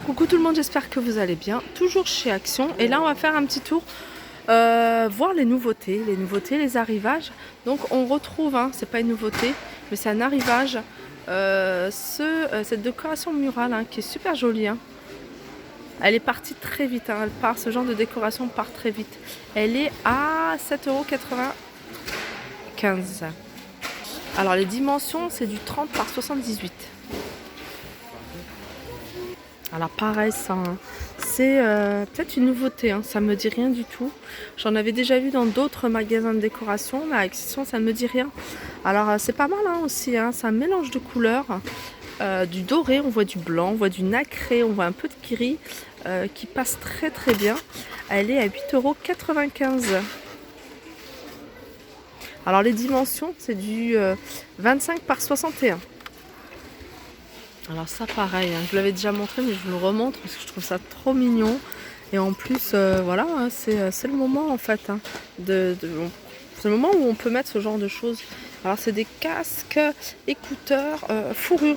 Coucou tout le monde, j'espère que vous allez bien. Toujours chez Action. Et là, on va faire un petit tour, voir les nouveautés, les arrivages. Donc, on retrouve, hein, c'est pas une nouveauté, mais c'est un arrivage. Cette décoration murale hein, qui est super jolie. Hein. Elle est partie très vite. Hein, ce genre de décoration part très vite. Elle est à 7,95 €. Alors, les dimensions, c'est du 30 par 78. Alors pareil, ça, hein, c'est peut-être une nouveauté, hein, ça me dit rien du tout. J'en avais déjà vu dans d'autres magasins de décoration, mais avec Action, ça ne me dit rien. Alors c'est pas mal hein, aussi, hein, c'est un mélange de couleurs, du doré, on voit du blanc, on voit du nacré, on voit un peu de gris qui passe très très bien. Elle est à 8,95 €. Alors les dimensions, c'est du 25 par 61. Alors ça pareil, hein, je l'avais déjà montré mais je vous le remontre parce que je trouve ça trop mignon. Et en plus, voilà, hein, c'est le moment en fait. Hein, c'est le moment où on peut mettre ce genre de choses. Alors c'est des casques, écouteurs, fourrure.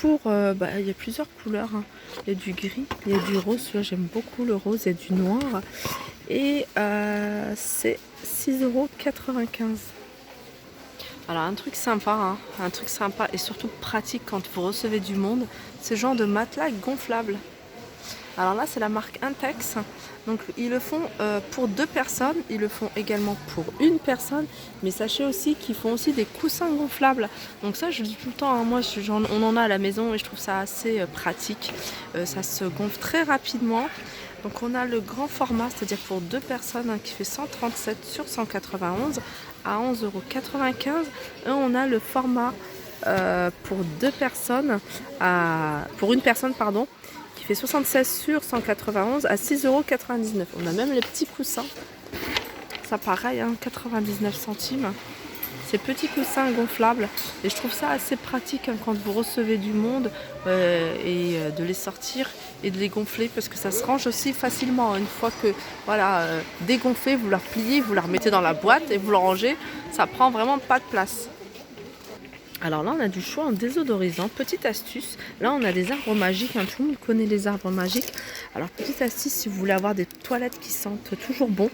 Il y a plusieurs couleurs. Hein. Il y a du gris, il y a du rose. Celui-là j'aime beaucoup le rose, il y a du noir. Et c'est 6,95 €. Alors un truc sympa et surtout pratique quand vous recevez du monde, c'est ce genre de matelas gonflable. Alors là c'est la marque Intex, donc ils le font pour 2 personnes, ils le font également pour une personne, mais sachez aussi qu'ils font aussi des coussins gonflables. Donc ça je le dis tout le temps, hein, moi on en a à la maison et je trouve ça assez pratique, ça se gonfle très rapidement. Donc on a le grand format, c'est-à-dire pour 2 personnes hein, qui fait 137 sur 191 à 11,95 €. Et on a le format pour 2 personnes, pour une personne pardon, qui fait 76 sur 191 à 6,99 €. On a même les petits coussins, ça pareil, hein, 99 centimes. Ces petits coussins gonflables et je trouve ça assez pratique hein, quand vous recevez du monde de les sortir et de les gonfler parce que ça se range aussi facilement. Une fois que voilà, dégonflé, vous la repliez, vous la remettez dans la boîte et vous la rangez, ça prend vraiment pas de place. Alors là on a du choix en désodorisant, petite astuce, là on a des arbres magiques, hein, tout le monde connaît les arbres magiques. Alors petite astuce, si vous voulez avoir des toilettes qui sentent toujours bon,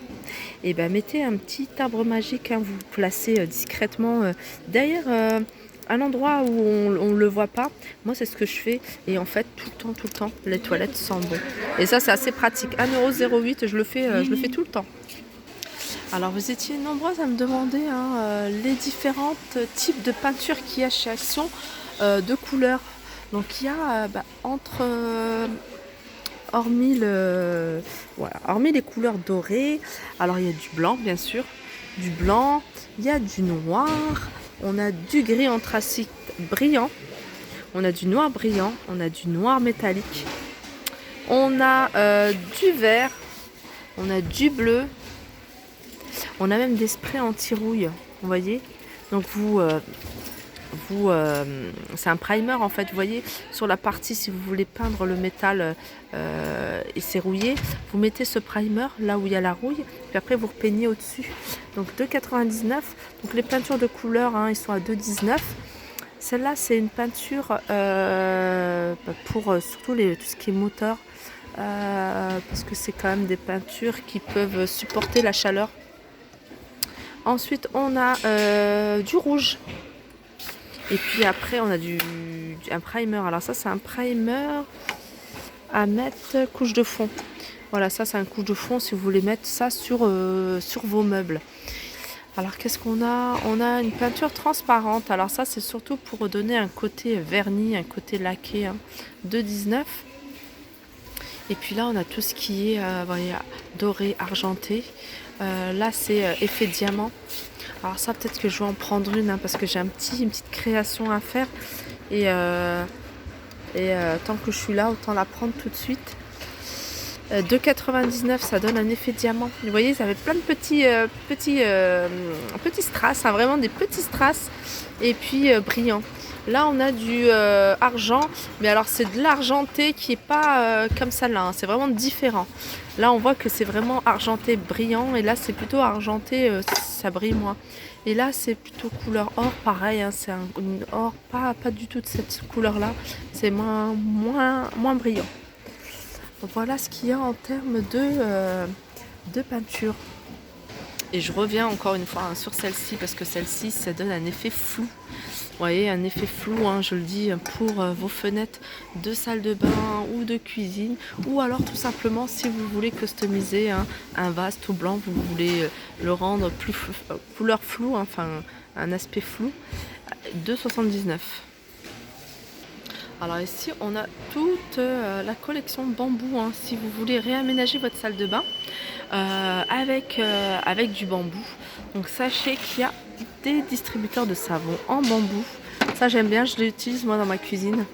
et ben mettez un petit arbre magique, hein, vous le placez discrètement derrière un endroit où on ne le voit pas. Moi c'est ce que je fais et en fait tout le temps les toilettes sentent bon. Et ça c'est assez pratique, 1,08 €, je le fais tout le temps. Alors vous étiez nombreuses à me demander hein, les différents types de peintures qu'il y a chez Action de couleurs. Donc il y a hormis les couleurs dorées, alors il y a du blanc bien sûr, du blanc, il y a du noir, on a du gris anthracite brillant, on a du noir brillant, on a du noir métallique, on a du vert, on a du bleu. On a même des sprays anti-rouille, vous voyez. Donc c'est un primer en fait, vous voyez. Sur la partie, si vous voulez peindre le métal et c'est rouillé, vous mettez ce primer là où il y a la rouille, puis après vous repeignez au-dessus. Donc 2,99 €. Donc les peintures de couleur, hein, ils sont à 2,19 €. Celle-là, c'est une peinture pour surtout tout ce qui est moteur, parce que c'est quand même des peintures qui peuvent supporter la chaleur. Ensuite, on a du rouge. Et puis après, on a un primer. Alors ça, c'est un primer à mettre couche de fond. Voilà, ça, c'est un couche de fond si vous voulez mettre ça sur vos meubles. Alors, qu'est-ce qu'on a? On a une peinture transparente. Alors ça, c'est surtout pour donner un côté verni, un côté laqué. Hein, 2,19 €. Et puis là, on a tout ce qui est doré, argenté. Là, c'est effet diamant. Alors ça, peut-être que je vais en prendre une hein, parce que j'ai une petite création à faire. Et tant que je suis là, autant la prendre tout de suite. 2,99 €, ça donne un effet diamant. Vous voyez, ça fait plein de petits strass, hein, vraiment des petits strass. Et puis brillants. Là, on a du argent, mais alors c'est de l'argenté qui est pas comme ça là, hein. C'est vraiment différent. Là, on voit que c'est vraiment argenté brillant, et là, c'est plutôt argenté, ça brille moins. Et là, c'est plutôt couleur or, pareil, hein, c'est une or, pas du tout de cette couleur-là. C'est moins brillant. Donc, voilà ce qu'il y a en termes de peinture. Et je reviens encore une fois, hein, sur celle-ci, parce que celle-ci, ça donne un effet flou. Vous voyez, un effet flou, hein, je le dis, pour vos fenêtres de salle de bain ou de cuisine, ou alors tout simplement si vous voulez customiser, hein, un vase tout blanc, vous voulez le rendre plus couleur floue, hein, enfin un aspect flou, 2,79. Alors ici, on a toute la collection bambou, hein, si vous voulez réaménager votre salle de bain avec du bambou. Donc sachez qu'il y a des distributeurs de savon en bambou. Ça j'aime bien, je l'utilise moi dans ma cuisine.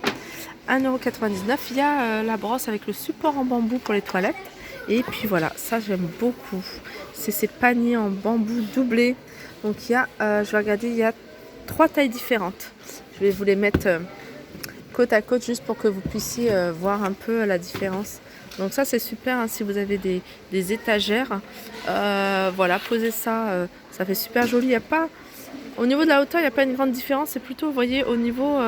1,99 €. Il y a la brosse avec le support en bambou pour les toilettes. Et puis voilà, ça j'aime beaucoup. C'est ces paniers en bambou doublés. Donc il y a, je vais regarder, il y a 3 tailles différentes. Je vais vous les mettre côte à côte juste pour que vous puissiez voir un peu la différence. Donc ça c'est super, hein, si vous avez des étagères. Voilà, posez ça, ça fait super joli. Il y a pas, au niveau de la hauteur, il n'y a pas une grande différence. C'est plutôt, vous voyez, au niveau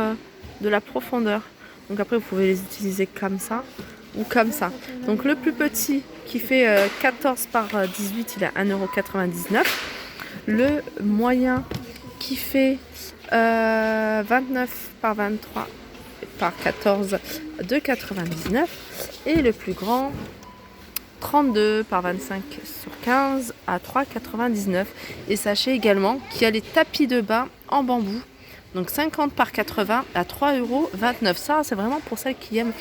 de la profondeur. Donc après, vous pouvez les utiliser comme ça ou comme ça. Donc le plus petit qui fait 14 par 18, il est à 1,99 €. Le moyen qui fait 29 par 23 par 14, 2,99 €. Et le plus grand, 32 par 25 sur 15 à 3,99 €. Et sachez également qu'il y a les tapis de bain en bambou. Donc 50 par 80 à 3,29 €. Ça, c'est vraiment pour celles qui aiment,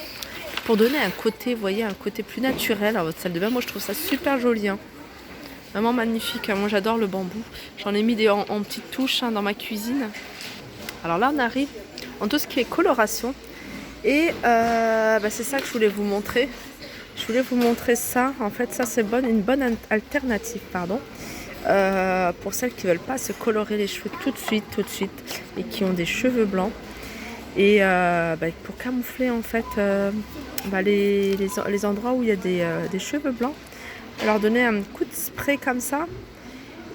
pour donner un côté, vous voyez, un côté plus naturel à votre salle de bain. Moi, je trouve ça super joli, hein. Vraiment magnifique, hein. Moi, j'adore le bambou. J'en ai mis en petites touches, hein, dans ma cuisine. Alors là, on arrive en tout ce qui est coloration. Et c'est ça que je voulais vous montrer. Je voulais vous montrer ça. En fait, ça, c'est une bonne alternative, pardon. Pour celles qui ne veulent pas se colorer les cheveux tout de suite, et qui ont des cheveux blancs. Et pour camoufler, en fait, les endroits où il y a des cheveux blancs, leur donner un coup de spray comme ça.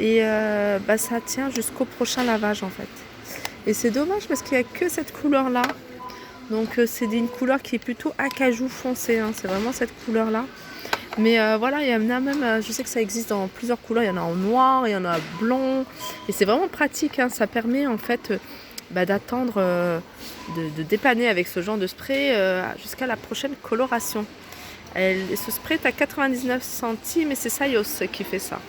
Et ça tient jusqu'au prochain lavage, en fait. Et c'est dommage parce qu'il n'y a que cette couleur-là. Donc c'est une couleur qui est plutôt acajou foncé, hein. C'est vraiment cette couleur-là. Mais voilà, il y en a même, je sais que ça existe dans plusieurs couleurs. Il y en a en noir, il y en a blond. Et c'est vraiment pratique, hein. Ça permet en fait d'attendre, de dépanner avec ce genre de spray jusqu'à la prochaine coloration. Ce spray est à 99 centimes et c'est Sayos qui fait ça.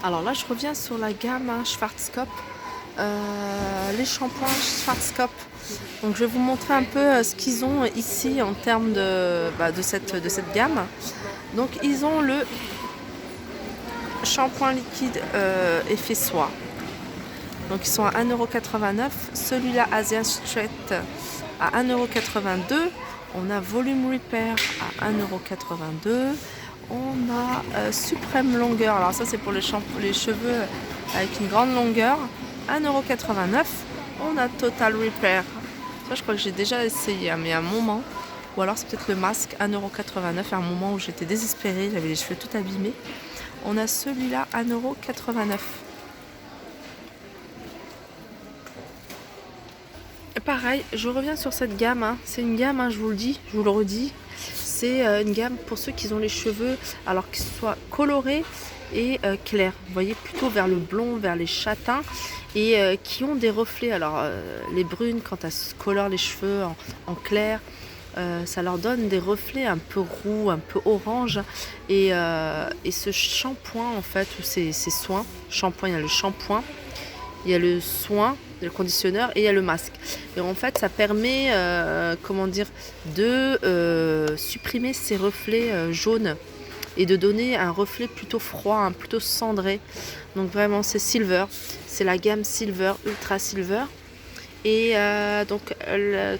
Alors là, je reviens sur la gamme, hein, Schwarzkopf. Les shampoings Schwarzkopf. Donc je vais vous montrer un peu ce qu'ils ont ici en termes de cette gamme. Donc ils ont le shampoing liquide effet soie. Donc ils sont à 1,89 €. Celui-là Asian Straight à 1,82 €. On a Volume Repair à 1,82 €. On a Suprême Longueur. Alors ça c'est pour les cheveux avec une grande longueur. 1,89 €. On a Total Repair. Ça, je crois que j'ai déjà essayé, mais à un moment. Ou alors c'est peut-être le masque, 1,89 €. À un moment où j'étais désespérée, j'avais les cheveux tout abîmés. On a celui-là, 1,89 €. Pareil, je reviens sur cette gamme, hein. C'est une gamme, hein, je vous le dis, je vous le redis. C'est une gamme pour ceux qui ont les cheveux, alors qu'ils soient colorés et clairs. Vous voyez, plutôt vers le blond, vers les châtains. Et qui ont des reflets. Alors les brunes, quand elles se colorent les cheveux en clair, ça leur donne des reflets un peu roux, un peu orange. Et ce shampoing, en fait, ou ces soins, shampoing, il y a le shampoing, il y a le soin, le conditionneur et il y a le masque. Et en fait, ça permet, de supprimer ces reflets jaunes et de donner un reflet plutôt froid, hein, plutôt cendré. Donc vraiment, c'est Silver. C'est la gamme Silver, Ultra Silver. Et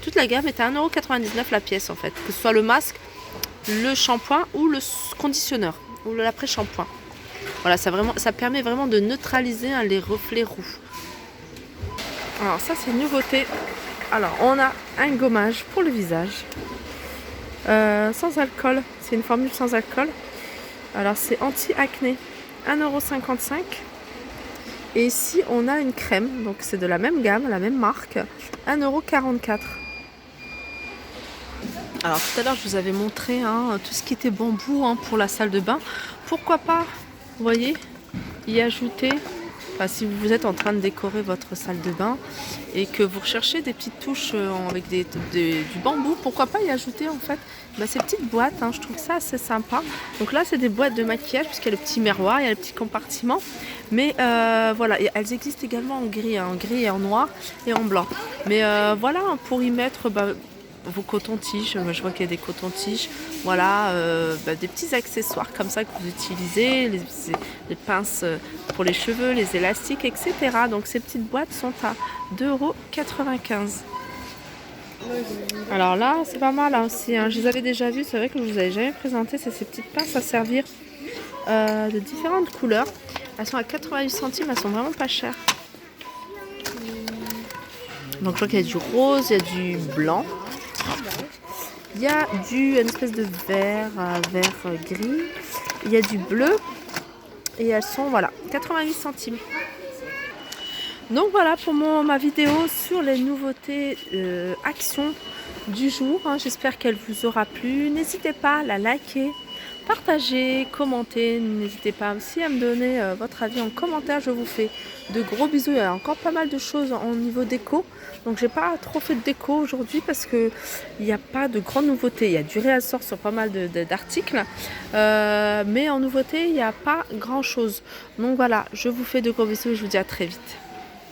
toute la gamme est à 1,99 € la pièce, en fait. Que ce soit le masque, le shampoing ou le conditionneur, ou l'après-shampoing. Voilà, ça permet vraiment de neutraliser, hein, les reflets roux. Alors ça c'est une nouveauté. Alors on a un gommage pour le visage. Sans alcool. C'est une formule sans alcool. Alors c'est anti-acné. 1,55 €. Et ici on a une crème. Donc c'est de la même gamme, la même marque. 1,44 €. Alors tout à l'heure je vous avais montré tout ce qui était bambou pour la salle de bain. Pourquoi pas, vous voyez, y ajouter, si vous êtes en train de décorer votre salle de bain et que vous recherchez des petites touches avec du bambou, pourquoi pas y ajouter en fait ces petites boîtes, je trouve ça assez sympa. Donc là c'est des boîtes de maquillage puisqu'il y a le petit miroir, il y a le petit compartiment. Mais voilà, et elles existent également en gris et en noir et en blanc. Mais voilà, pour y mettre vos cotons-tiges, je vois qu'il y a des cotons-tiges, voilà, des petits accessoires comme ça que vous utilisez, les pinces pour les cheveux, les élastiques, etc. Donc ces petites boîtes sont à 2,95 €. Alors là, c'est pas mal aussi, je les avais déjà vues, c'est vrai que je vous avais jamais présenté, c'est ces petites pinces à servir de différentes couleurs. Elles sont à 88 centimes, elles sont vraiment pas chères. Donc je vois qu'il y a du rose, il y a du blanc. Il y a une espèce de vert gris. Il y a du bleu. Et elles sont, voilà, 88 centimes. Donc voilà pour ma vidéo sur les nouveautés actions du jour. J'espère qu'elle vous aura plu. N'hésitez pas à la liker, partager, commenter. N'hésitez pas aussi à me donner votre avis en commentaire. Je vous fais de gros bisous. Il y a encore pas mal de choses au niveau déco. Donc j'ai pas trop fait de déco aujourd'hui parce que il n'y a pas de grandes nouveautés. Il y a du réassort sur pas mal d'articles. Mais en nouveauté, il n'y a pas grand chose. Donc voilà, je vous fais de gros bisous et je vous dis à très vite.